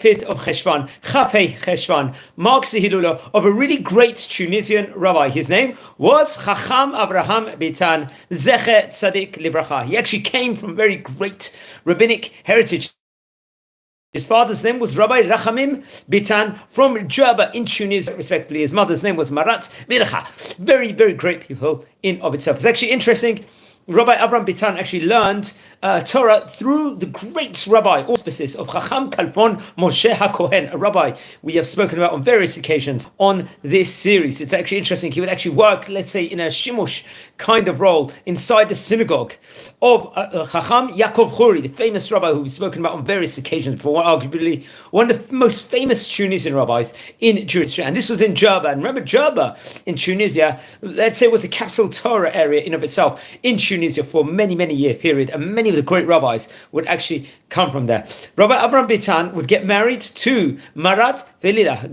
5th of Cheshvan, Chafei Cheshvan, marks the Hilula of a really great Tunisian rabbi. His name was Chacham Avraham Bitan Z'tl. He actually came from very great rabbinic heritage. His father's name was Rabbi Avraham Bitan from Beg'raba in Tunisia, respectively. His mother's name was Marat Mircha. Very, very great people in of itself. It's actually interesting. Rabbi Avraham Bitan actually learned Torah through the great rabbi, auspices of Chacham Kalfon Moshe HaKohen, a rabbi we have spoken about on various occasions on this series. It's actually interesting. He would actually work, let's say, in a Shimush kind of role inside the synagogue of Chacham Ya'akov Xuri, the famous rabbi who we've spoken about on various occasions before, arguably one of the most famous Tunisian rabbis in Jewish history. And this was in Beg'raba. And remember, Beg'raba in Tunisia, let's say, was the capital Torah area in of itself in Tunisia for many, many year period. And many of the great rabbis would actually come from there. Rabbi Avraham Bitan would get married to Marat Velida,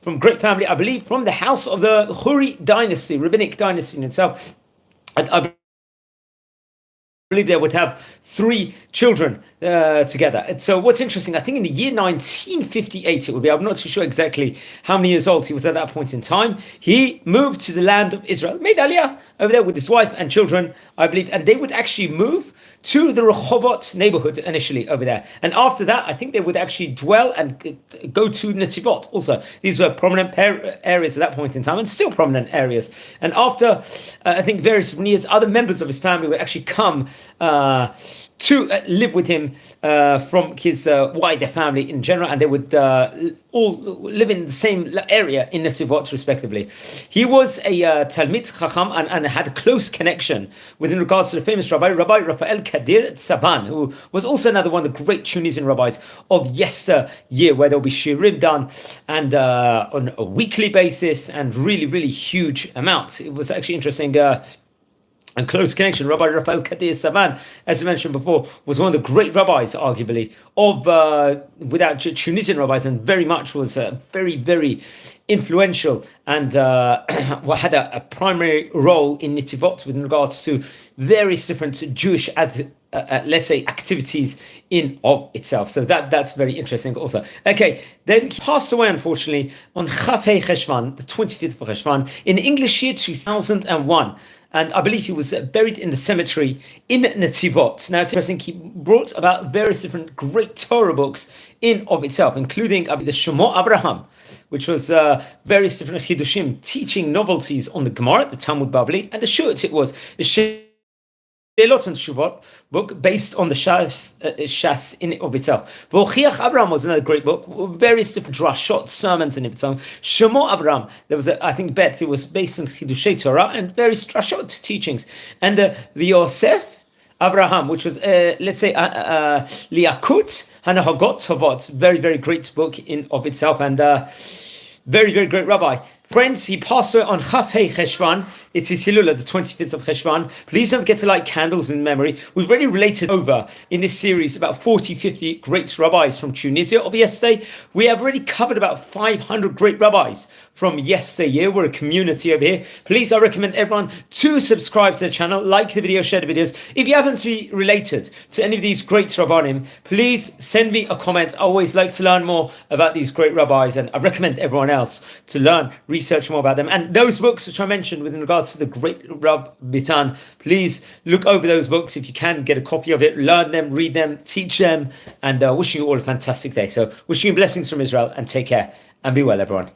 from great family, I believe, from the house of the Xuri dynasty, rabbinic dynasty in itself. I believe they would have 3 children together. And so what's interesting, I think in the year 1958 it would be, I'm not too sure exactly how many years old he was at that point in time, he moved to the land of Israel, made Aliyah over there with his wife and children, I believe, and they would actually move to the Rehovot neighborhood initially over there. And after that, I think they would actually dwell and go to Netivot also. These were prominent areas at that point in time, and still prominent areas. And after, I think, various years, other members of his family would actually come to live with him from his wider family in general, and they would all live in the same area in Netivot, respectively. He was a Talmid Chacham and had a close connection with in regards to the famous Rabbi Raphael Kadir Tzaban, who was also another one of the great Tunisian rabbis of yesteryear, where there'll be shirim done and on a weekly basis and really, really huge amounts. It was actually interesting. And close connection. Rabbi Raphael Kadir Tzaban, as I mentioned before, was one of the great rabbis, arguably, of without Tunisian rabbis, and very much was very, very influential and had a primary role in Netivot with regards to various different Jewish let's say activities in of itself. So that's very interesting also. Okay, then he passed away unfortunately on Chafei Cheshvan, the 25th of Cheshvan, in English year 2001. And I believe he was buried in the cemetery in Netivot. Now it's interesting, he brought about various different great Torah books in of itself, including the Shemo Abraham, which was various different Chidushim, teaching novelties on the Gemara, the Talmud Babli, and the Shut, it was the Shelot and Shuvot book based on the Shas in of itself. V'Ochiach Abraham was another great book, various different drashot, sermons in itself. Shemo Abraham, there was it was based on Chidushei Torah and various drashot teachings. And the Yosef Abraham, which was let's say Liakut Hanahagot Tovot, very, very great book in of itself, and very, very great rabbi. Friends, he passed away on Chafei Cheshvan. It's his Hilula, the 25th of Cheshvan. Please don't forget to light candles in memory. We've already related over in this series about 40, 50 great rabbis from Tunisia of yesterday. We have already covered about 500 great rabbis from yesteryear. We're a community over here. Please, I recommend everyone to subscribe to the channel, like the video, share the videos. If you happen to be related to any of these great rabbanim, please send me a comment. I always like to learn more about these great rabbis, and I recommend everyone else to learn, research more about them. And those books which I mentioned with regards to the great Rabbi Bitan, please look over those books if you can, get a copy of it, learn them, read them, teach them, and wishing you all a fantastic day. So wishing you blessings from Israel, and take care and be well, everyone.